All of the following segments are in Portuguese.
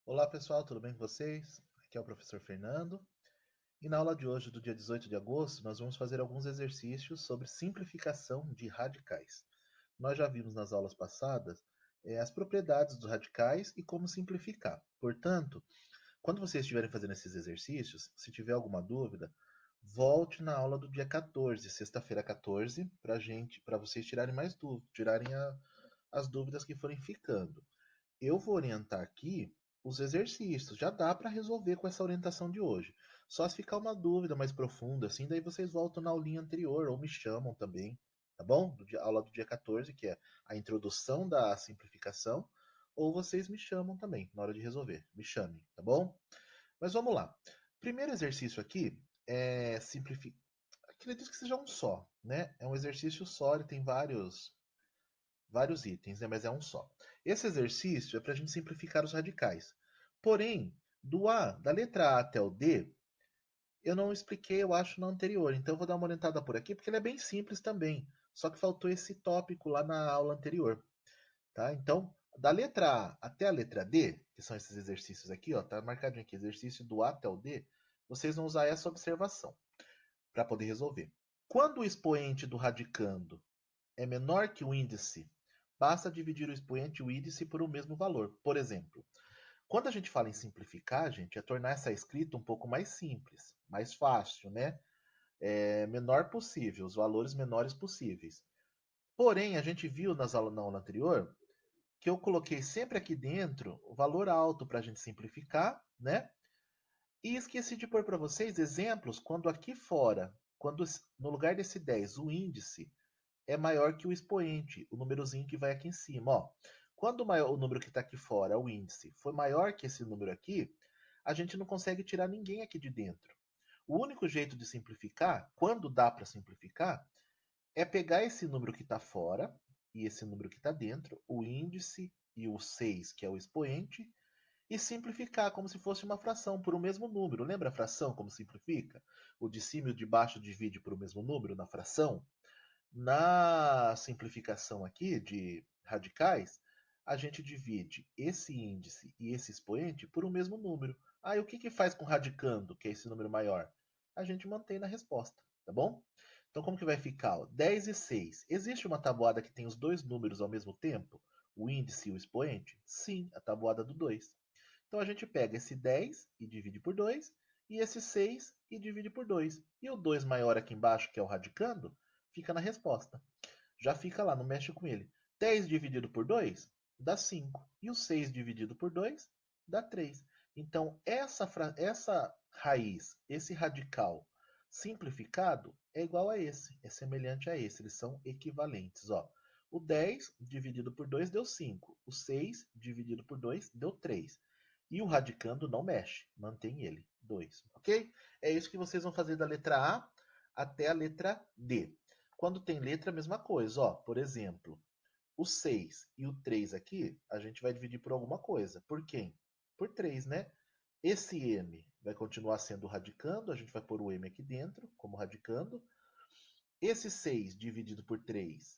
Olá pessoal, tudo bem com vocês? Aqui é o professor Fernando e na aula de hoje, do dia 18 de agosto, nós vamos fazer alguns exercícios sobre simplificação de radicais. Nós já vimos nas aulas passadas as propriedades dos radicais e como simplificar. Portanto, quando vocês estiverem fazendo esses exercícios, se tiver alguma dúvida, volte na aula do dia 14, sexta-feira 14, para vocês tirarem mais dúvidas, as dúvidas que forem ficando. Eu vou orientar aqui os exercícios. Já dá para resolver com essa orientação de hoje. Só se ficar uma dúvida mais profunda, assim, daí vocês voltam na aulinha anterior ou me chamam também, tá bom? Aula do dia 14, que é a introdução da simplificação, ou vocês me chamam também na hora de resolver. Me chamem, tá bom? Mas vamos lá. Primeiro exercício aqui é simplificar. Acredito que seja um só, né? É um exercício só, ele tem vários itens, né? Mas é um só. Esse exercício é para a gente simplificar os radicais. Porém, da letra A até o D, eu não expliquei, eu acho, na anterior. Então eu vou dar uma orientada por aqui, porque ele é bem simples também. Só que faltou esse tópico lá na aula anterior, tá? Então, da letra A até a letra D, que são esses exercícios aqui, ó, tá marcadinho aqui, exercício do A até o D, vocês vão usar essa observação para poder resolver. Quando o expoente do radicando é menor que o índice, basta dividir o expoente e o índice por o mesmo valor. Por exemplo, quando a gente fala em simplificar, gente, é tornar essa escrita um pouco mais simples, mais fácil, né? Menor possível, os valores menores possíveis. Porém, a gente viu na aula anterior que eu coloquei sempre aqui dentro o valor alto para a gente simplificar, né? E esqueci de pôr para vocês exemplos quando aqui fora, quando no lugar desse 10, o índice é maior que o expoente, o númerozinho que vai aqui em cima. Ó. Quando o número que está aqui fora, o índice, for maior que esse número aqui, a gente não consegue tirar ninguém aqui de dentro. O único jeito de simplificar, quando dá para simplificar, é pegar esse número que está fora e esse número que está dentro, o índice e o 6, que é o expoente, e simplificar como se fosse uma fração por o mesmo número. Lembra a fração como simplifica? O de cima e o de baixo divide por o mesmo número na fração? Na simplificação aqui de radicais, a gente divide esse índice e esse expoente por um mesmo número. Ah, e o que que faz com radicando, que é esse número maior? A gente mantém na resposta, tá bom? Então, como que vai ficar? Ó? 10 e 6. Existe uma tabuada que tem os dois números ao mesmo tempo? O índice e o expoente? Sim, a tabuada do 2. Então, a gente pega esse 10 e divide por 2, e esse 6 e divide por 2. E o 2 maior aqui embaixo, que é o radicando, fica na resposta. Já fica lá, não mexe com ele. 10 dividido por 2 dá 5. E o 6 dividido por 2 dá 3. Então, essa raiz, esse radical simplificado é igual a esse, é semelhante a esse, eles são equivalentes. Ó. O 10 dividido por 2 deu 5. O 6 dividido por 2 deu 3. E o radicando não mexe, mantém ele, 2. Ok? É isso que vocês vão fazer da letra A até a letra D. Quando tem letra, a mesma coisa. Ó, por exemplo, o 6 e o 3 aqui, a gente vai dividir por alguma coisa. Por quem? Por 3, né? Esse M vai continuar sendo radicando, a gente vai pôr o M aqui dentro, como radicando. Esse 6 dividido por 3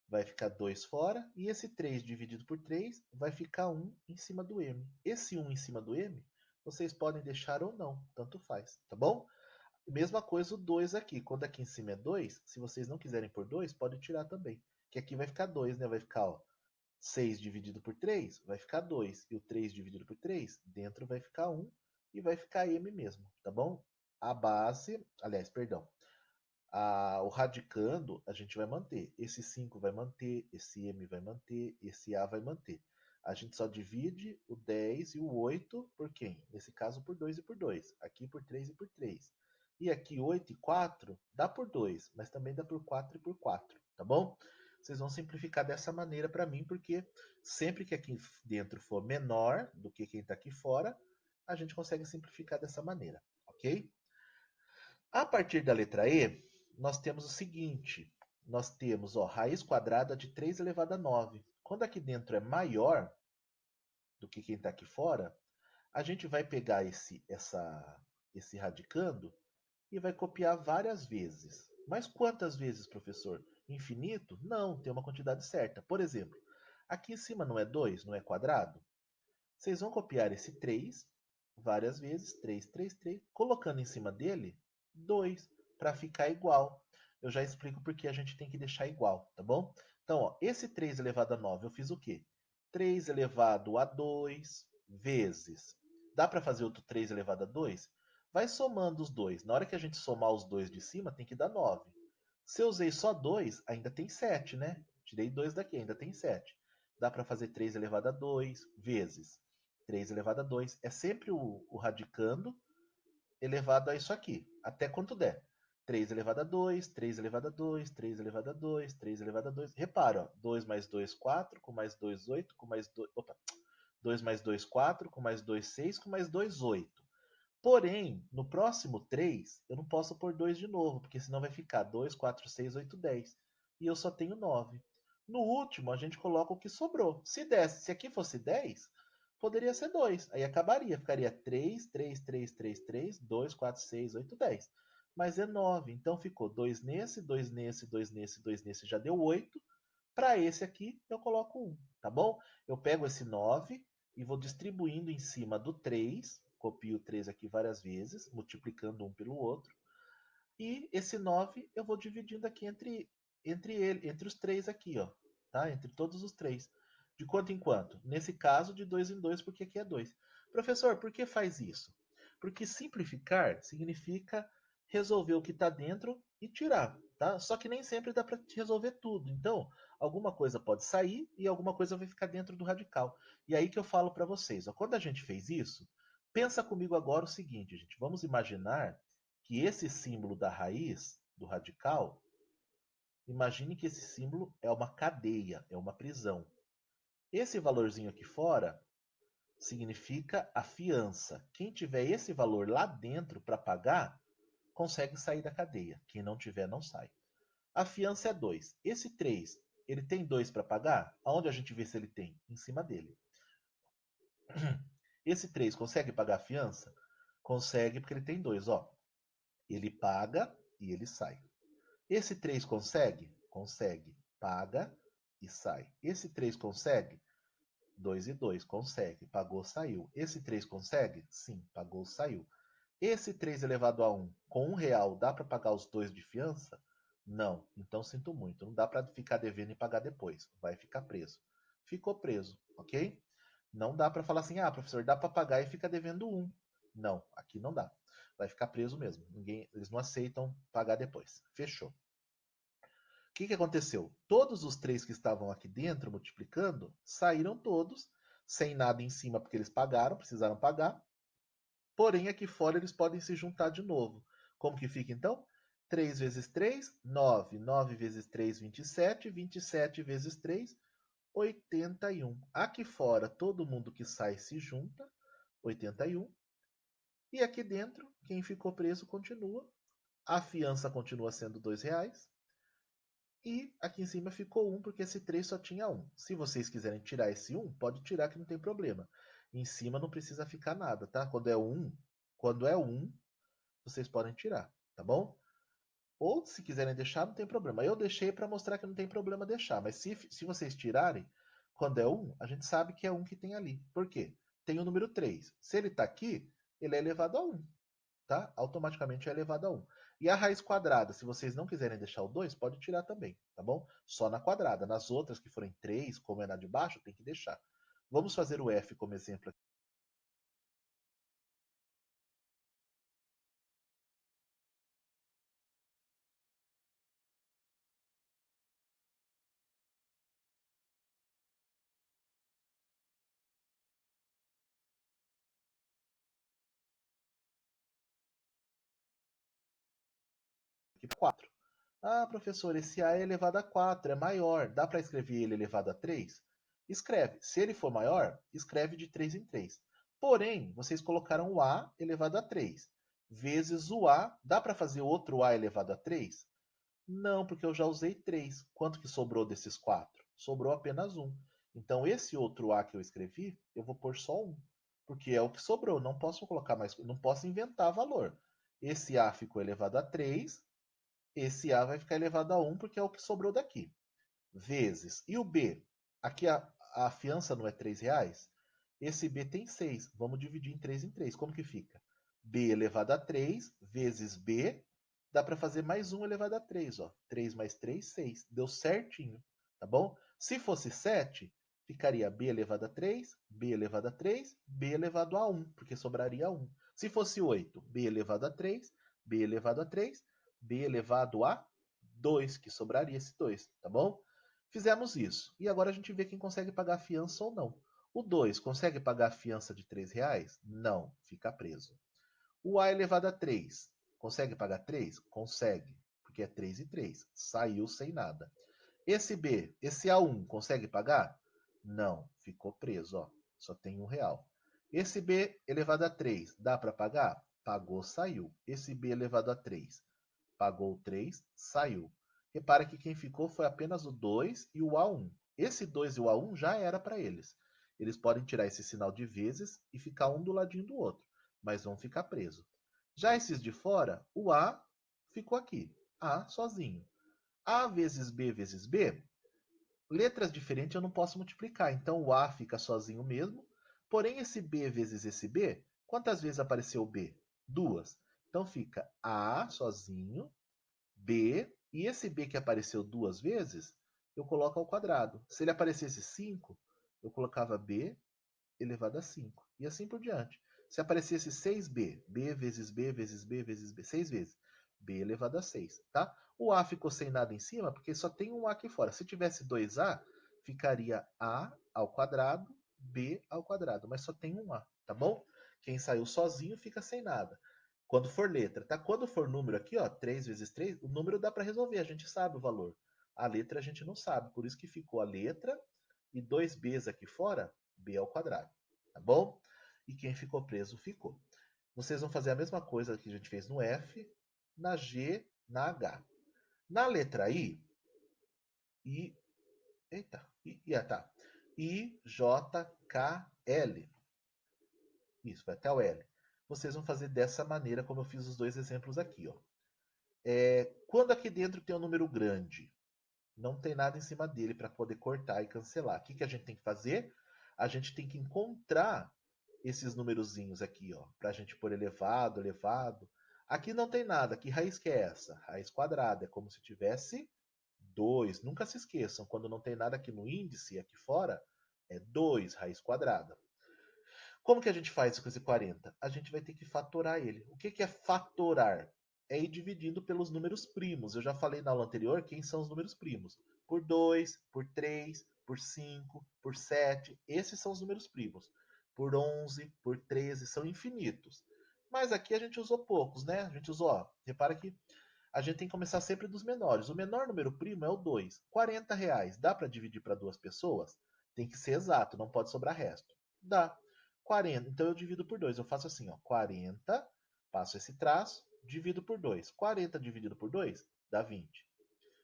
vai ficar 2 fora, e esse 3 dividido por 3 vai ficar 1 em cima do M. Esse 1 em cima do M, vocês podem deixar ou não, tanto faz, tá bom? Mesma coisa o 2 aqui. Quando aqui em cima é 2, se vocês não quiserem por 2, pode tirar também. Que aqui vai ficar 2, né? Vai ficar, ó, 6 dividido por 3, vai ficar 2. E o 3 dividido por 3, dentro vai ficar 1 e vai ficar M mesmo, tá bom? A base, aliás, perdão, o radicando a gente vai manter. Esse 5 vai manter, esse M vai manter, esse A vai manter. A gente só divide o 10 e o 8 por quem? Nesse caso por 2 e por 2. Aqui por 3 e por 3. E aqui 8 e 4 dá por 2, mas também dá por 4 e por 4, tá bom? Vocês vão simplificar dessa maneira para mim, porque sempre que aqui dentro for menor do que quem está aqui fora, a gente consegue simplificar dessa maneira, ok? A partir da letra E, nós temos o seguinte: nós temos raiz quadrada de 3 elevado a 9. Quando aqui dentro é maior do que quem está aqui fora, a gente vai pegar esse radicando e vai copiar várias vezes. Mas quantas vezes, professor? Infinito? Não, tem uma quantidade certa. Por exemplo, aqui em cima não é 2, não é quadrado? Vocês vão copiar esse 3 várias vezes, 3, 3, 3, colocando em cima dele 2, para ficar igual. Eu já explico porque a gente tem que deixar igual, tá bom? Então, ó, esse 3 elevado a 9, eu fiz o quê? 3 elevado a 2 vezes. Dá para fazer outro 3 elevado a 2? Vai somando os dois. Na hora que a gente somar os dois de cima, tem que dar 9. Se eu usei só 2, ainda tem 7, né? Tirei 2 daqui, ainda tem 7. Dá para fazer 3 elevado a 2 vezes 3 elevado a 2. É sempre o radicando elevado a isso aqui, até quanto der. 3 elevado a 2, 3 elevado a 2, 3 elevado a 2, 3 elevado a 2. Repara, ó, 2 mais 2, 4, com mais 2, 8, com mais 2... Opa, 2 mais 2, 4, com mais 2, 6, com mais 2, 8. Porém, no próximo 3, eu não posso pôr 2 de novo, porque senão vai ficar 2, 4, 6, 8, 10. E eu só tenho 9. No último, a gente coloca o que sobrou. Se aqui fosse 10, poderia ser 2. Aí acabaria, ficaria 3, 3, 3, 3, 3, 2, 4, 6, 8, 10. Mas é 9, então ficou 2 nesse, 2 nesse, 2 nesse, 2 nesse, já deu 8. Para esse aqui, eu coloco 1, tá bom? Eu pego esse 9 e vou distribuindo em cima do 3, copio o 3 aqui várias vezes, multiplicando um pelo outro, e esse 9 eu vou dividindo aqui entre os 3 aqui, ó, tá? Entre todos os 3. De quanto em quanto? Nesse caso, de 2 em 2, porque aqui é 2. Professor, por que faz isso? Porque simplificar significa resolver o que está dentro e tirar, tá? Só que nem sempre dá para resolver tudo. Então, alguma coisa pode sair e alguma coisa vai ficar dentro do radical. E aí que eu falo para vocês, ó, quando a gente fez isso, pensa comigo agora o seguinte, gente. Vamos imaginar que esse símbolo da raiz, do radical, imagine que esse símbolo é uma cadeia, é uma prisão. Esse valorzinho aqui fora significa a fiança. Quem tiver esse valor lá dentro para pagar, consegue sair da cadeia. Quem não tiver, não sai. A fiança é 2. Esse 3, ele tem 2 para pagar? Aonde a gente vê se ele tem? Em cima dele. Esse 3 consegue pagar a fiança? Consegue, porque ele tem 2, ó. Ele paga e ele sai. Esse 3 consegue? Consegue. Paga e sai. Esse 3 consegue? 2 e 2. Consegue. Pagou, saiu. Esse 3 consegue? Sim. Pagou, saiu. Esse 3 elevado a 1 com R$ 1 dá para pagar os 2 de fiança? Não. Então sinto muito. Não dá para ficar devendo e pagar depois. Vai ficar preso. Ficou preso, ok? Não dá para falar assim, ah, professor, dá para pagar e fica devendo 1. Não, aqui não dá. Vai ficar preso mesmo. Eles não aceitam pagar depois. Fechou. O que aconteceu? Todos os 3 que estavam aqui dentro multiplicando saíram todos, sem nada em cima porque eles pagaram, precisaram pagar. Porém, aqui fora eles podem se juntar de novo. Como que fica então? 3 vezes 3, 9. 9 vezes 3, 27. 27 vezes 3, 81. Aqui fora, todo mundo que sai se junta, 81. E aqui dentro, quem ficou preso continua. A fiança continua sendo R$ 2. E aqui em cima ficou 1, porque esse 3 só tinha 1. Se vocês quiserem tirar esse 1, pode tirar que não tem problema. Em cima não precisa ficar nada, tá? Quando é 1, vocês podem tirar, tá bom? Ou se quiserem deixar, não tem problema. Eu deixei para mostrar que não tem problema deixar. Mas se vocês tirarem, quando é 1, a gente sabe que é 1 que tem ali. Por quê? Tem o número 3. Se ele está aqui, ele é elevado a 1. Tá? Automaticamente é elevado a 1. E a raiz quadrada, se vocês não quiserem deixar o 2, pode tirar também, tá bom? Só na quadrada. Nas outras que forem 3, como é na de baixo, tem que deixar. Vamos fazer o f como exemplo aqui. Aqui para 4. Ah, professor, esse a é elevado a 4, é maior. Dá para escrever ele elevado a 3? Escreve. Se ele for maior, escreve de 3 em 3. Porém, vocês colocaram o a elevado a 3 vezes o a. Dá para fazer outro a elevado a 3? Não, porque eu já usei 3. Quanto que sobrou desses 4? Sobrou apenas 1. Então, esse outro a que eu escrevi, eu vou pôr só 1. Porque é o que sobrou. Não posso colocar mais. Não posso inventar valor. Esse a ficou elevado a 3. Esse A vai ficar elevado a 1 porque é o que sobrou daqui. Vezes. E o B? Aqui a fiança não é R$ 3? Esse b tem 6. Vamos dividir em 3 em 3. Como que fica? B elevado a 3 vezes b. Dá para fazer mais 1 elevado a 3. Ó. 3 mais 3, 6. Deu certinho. Tá bom? Se fosse 7, ficaria b elevado a 3, b elevado a 3, b elevado a 1, porque sobraria 1. Se fosse 8, b elevado a 3, b elevado a 3, b elevado a 2, que sobraria esse 2, tá bom? Fizemos isso. E agora a gente vê quem consegue pagar a fiança ou não. O 2 consegue pagar a fiança de R$ 3? Não, fica preso. O A elevado a 3, consegue pagar 3? Consegue, porque é 3 e 3. Saiu sem nada. Esse B, esse A1, consegue pagar? Não, ficou preso, ó. Só tem R$ 1. Esse B elevado a 3, dá para pagar? Pagou, saiu. Esse B elevado a 3, pagou 3, saiu. Repara que quem ficou foi apenas o 2 e o A1. Esse 2 e o A1 já era para eles. Eles podem tirar esse sinal de vezes e ficar um do ladinho do outro, mas vão ficar presos. Já esses de fora, o A ficou aqui. A sozinho. A vezes B, letras diferentes eu não posso multiplicar. Então o A fica sozinho mesmo. Porém, esse B vezes esse B, quantas vezes apareceu o B? 2. Então fica A sozinho, B, e esse B que apareceu 2 vezes, eu coloco ao quadrado. Se ele aparecesse 5, eu colocava B elevado a 5. E assim por diante. Se aparecesse 6B, B vezes B vezes B vezes B, 6 vezes, B elevado a 6, tá? O A ficou sem nada em cima, porque só tem um A aqui fora. Se tivesse 2A, ficaria A ao quadrado, B ao quadrado, mas só tem um A, tá bom? Quem saiu sozinho fica sem nada. Quando for letra, tá? Quando for número aqui, ó, 3 vezes 3, o número dá para resolver, a gente sabe o valor. A letra a gente não sabe, por isso que ficou a letra e 2Bs aqui fora, B ao quadrado, tá bom? E quem ficou preso, ficou. Vocês vão fazer a mesma coisa que a gente fez no F, na G, na H. Na letra I, eita, tá. I, J, K, L. Isso, vai até o L. Vocês vão fazer dessa maneira, como eu fiz os dois exemplos aqui, ó. Quando aqui dentro tem um número grande, não tem nada em cima dele para poder cortar e cancelar. O que a gente tem que fazer? A gente tem que encontrar esses numerozinhos aqui, ó, para a gente pôr elevado, elevado. Aqui não tem nada. Que raiz que é essa? Raiz quadrada. É como se tivesse 2. Nunca se esqueçam, quando não tem nada aqui no índice, aqui fora, é 2, raiz quadrada. Como que a gente faz com esse 40? A gente vai ter que fatorar ele. O que é fatorar? É ir dividindo pelos números primos. Eu já falei na aula anterior quem são os números primos. Por 2, por 3, por 5, por 7. Esses são os números primos. Por 11, por 13, são infinitos. Mas aqui a gente usou poucos, né? A gente usou, ó, repara que a gente tem que começar sempre dos menores. O menor número primo é o 2. R$ 40. Dá para dividir para duas pessoas? Tem que ser exato, não pode sobrar resto. Dá. 40. Então eu divido por 2. Eu faço assim, ó, 40, passo esse traço, divido por 2. 40 dividido por 2 dá 20.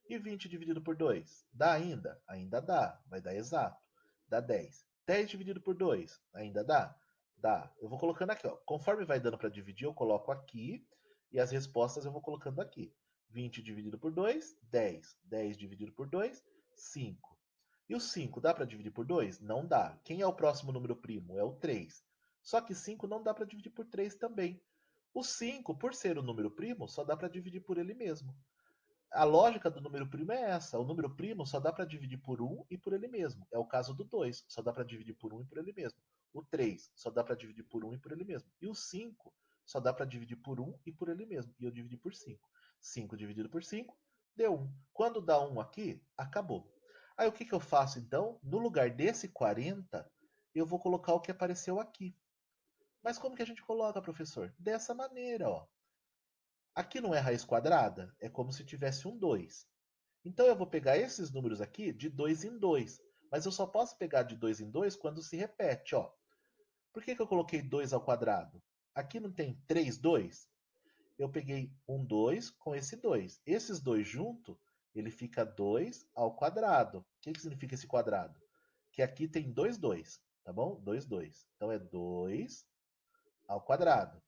E 20 dividido por 2 dá ainda? Ainda dá, vai dar exato. Dá 10. 10 dividido por 2 ainda dá? Dá. Eu vou colocando aqui, ó. Conforme vai dando para dividir, eu coloco aqui e as respostas eu vou colocando aqui. 20 dividido por 2, 10. 10 dividido por 2, 5. E o 5 dá para dividir por 2? Não dá. Quem é o próximo número primo? É o 3. Só que 5 não dá para dividir por 3 também. O 5, por ser o número primo, só dá para dividir por ele mesmo. A lógica do número primo é essa. O número primo só dá para dividir por 1 e por ele mesmo. É o caso do 2, só dá para dividir por 1 e por ele mesmo. O 3 só dá para dividir por 1 e por ele mesmo. E o 5 só dá para dividir por 1 e por ele mesmo. E eu dividi por 5. 5 dividido por 5 deu 1. Quando dá 1 aqui, acabou. Aí o que eu faço então? No lugar desse 40, eu vou colocar o que apareceu aqui. Mas como que a gente coloca, professor? Dessa maneira, ó. Aqui não é raiz quadrada? É como se tivesse um 2. Então eu vou pegar esses números aqui de 2 em 2. Mas eu só posso pegar de 2 em 2 quando se repete, ó. Por que eu coloquei 2 ao quadrado? Aqui não tem 3, 2? Eu peguei um 2 com esse 2. Esses dois juntos, ele fica 2 ao quadrado. O que significa esse quadrado? Que aqui tem 2, 2, tá bom? 2, 2. Então é 2 ao quadrado.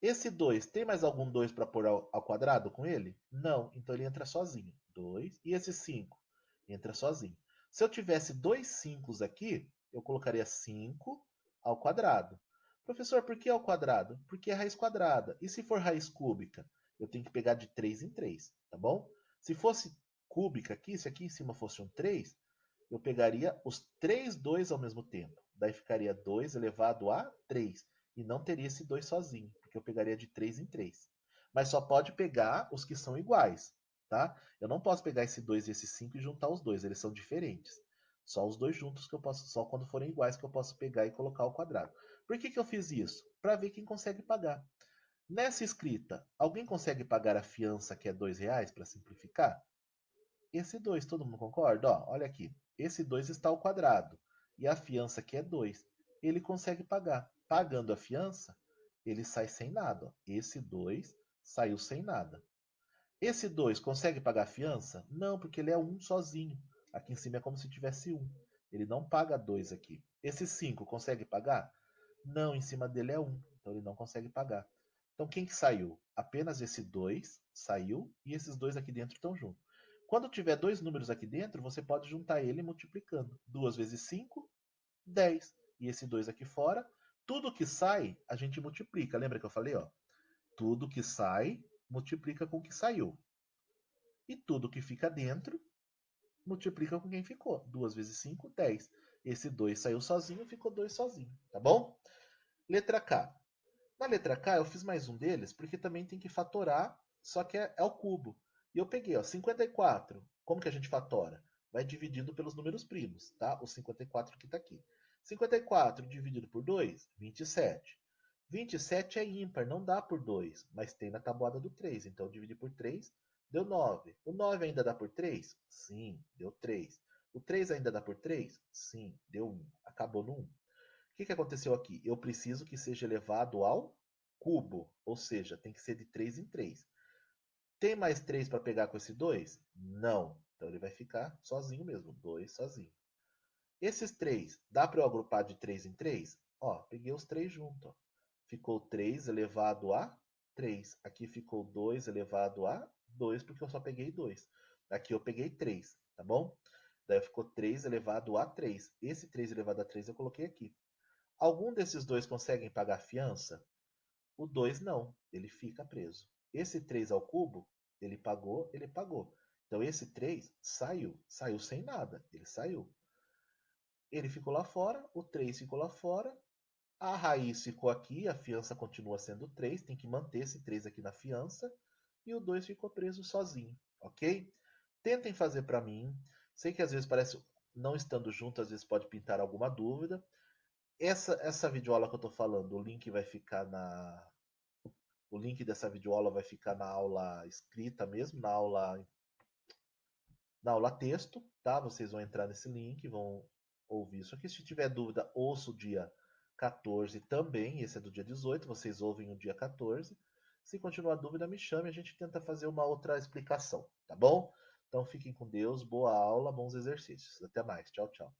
Esse 2, tem mais algum 2 para pôr ao quadrado com ele? Não, então ele entra sozinho. 2. E esse 5? Entra sozinho. Se eu tivesse dois 5 aqui, eu colocaria 5 ao quadrado. Professor, por que ao quadrado? Porque é raiz quadrada. E se for raiz cúbica? Eu tenho que pegar de 3 em 3, tá bom? Se fosse cúbica aqui, se aqui em cima fosse um 3, eu pegaria os 3 2 ao mesmo tempo. Daí ficaria 2 elevado a 3. E não teria esse 2 sozinho, porque eu pegaria de 3 em 3. Mas só pode pegar os que são iguais, tá? Eu não posso pegar esse 2 e esse 5 e juntar os dois, eles são diferentes. Só os dois juntos que eu posso, só quando forem iguais que eu posso pegar e colocar ao quadrado. Por que eu fiz isso? Para ver quem consegue pagar. Nessa escrita, alguém consegue pagar a fiança que é R$ 2 para simplificar? Esse 2, todo mundo concorda? Ó, olha aqui. Esse 2 está ao quadrado. E a fiança que é 2, ele consegue pagar. Pagando a fiança, ele sai sem nada. Ó. Esse 2 saiu sem nada. Esse 2 consegue pagar a fiança? Não, porque ele é 1 sozinho. Aqui em cima é como se tivesse 1. Ele não paga 2 aqui. Esse 5 consegue pagar? Não, em cima dele é 1. Então ele não consegue pagar. Então quem que saiu? Apenas esse 2 saiu e esses dois aqui dentro estão juntos. Quando tiver dois números aqui dentro, você pode juntar ele multiplicando. 2 vezes 5, 10. E esse 2 aqui fora, tudo que sai, a gente multiplica. Lembra que eu falei? Ó? Tudo que sai, multiplica com o que saiu. E tudo que fica dentro, multiplica com quem ficou. 2 vezes 5, 10. Esse 2 saiu sozinho, ficou 2 sozinho. Tá bom? Letra K. Na letra K, eu fiz mais um deles, porque também tem que fatorar, só que é ao cubo. E eu peguei, ó, 54. Como que a gente fatora? Vai dividindo pelos números primos, tá? O 54 que está aqui. 54 dividido por 2, 27. 27 é ímpar, não dá por 2, mas tem na tabuada do 3. Então, eu dividi por 3, deu 9. O 9 ainda dá por 3? Sim, deu 3. O 3 ainda dá por 3? Sim, deu 1. Acabou no 1. O que aconteceu aqui? Eu preciso que seja elevado ao cubo, ou seja, tem que ser de 3 em 3. Tem mais 3 para pegar com esse 2? Não. Então ele vai ficar sozinho mesmo, 2 sozinho. Esses 3, dá para eu agrupar de 3 em 3? Ó, peguei os 3 juntos. Ficou 3 elevado a 3. Aqui ficou 2 elevado a 2, porque eu só peguei 2. Aqui eu peguei 3, tá bom? Daí ficou 3 elevado a 3. Esse 3 elevado a 3 eu coloquei aqui. Algum desses dois conseguem pagar fiança? O 2 não, ele fica preso. Esse 3 ao cubo, ele pagou, ele pagou. Então esse 3 saiu, saiu sem nada, ele saiu. Ele ficou lá fora, o 3 ficou lá fora, a raiz ficou aqui, a fiança continua sendo 3, tem que manter esse 3 aqui na fiança, e o 2 ficou preso sozinho, ok? Tentem fazer para mim. Sei que às vezes parece, não estando junto, às vezes pode pintar alguma dúvida. Essa videoaula que eu estou falando, o link vai ficar o link dessa videoaula vai ficar na aula escrita mesmo, na aula texto, tá? Vocês vão entrar nesse link, vão ouvir isso aqui. Se tiver dúvida, ouça o dia 14 também, esse é do dia 18, vocês ouvem o dia 14. Se continuar dúvida, me chame, a gente tenta fazer uma outra explicação, tá bom? Então fiquem com Deus, boa aula, bons exercícios. Até mais, tchau, tchau.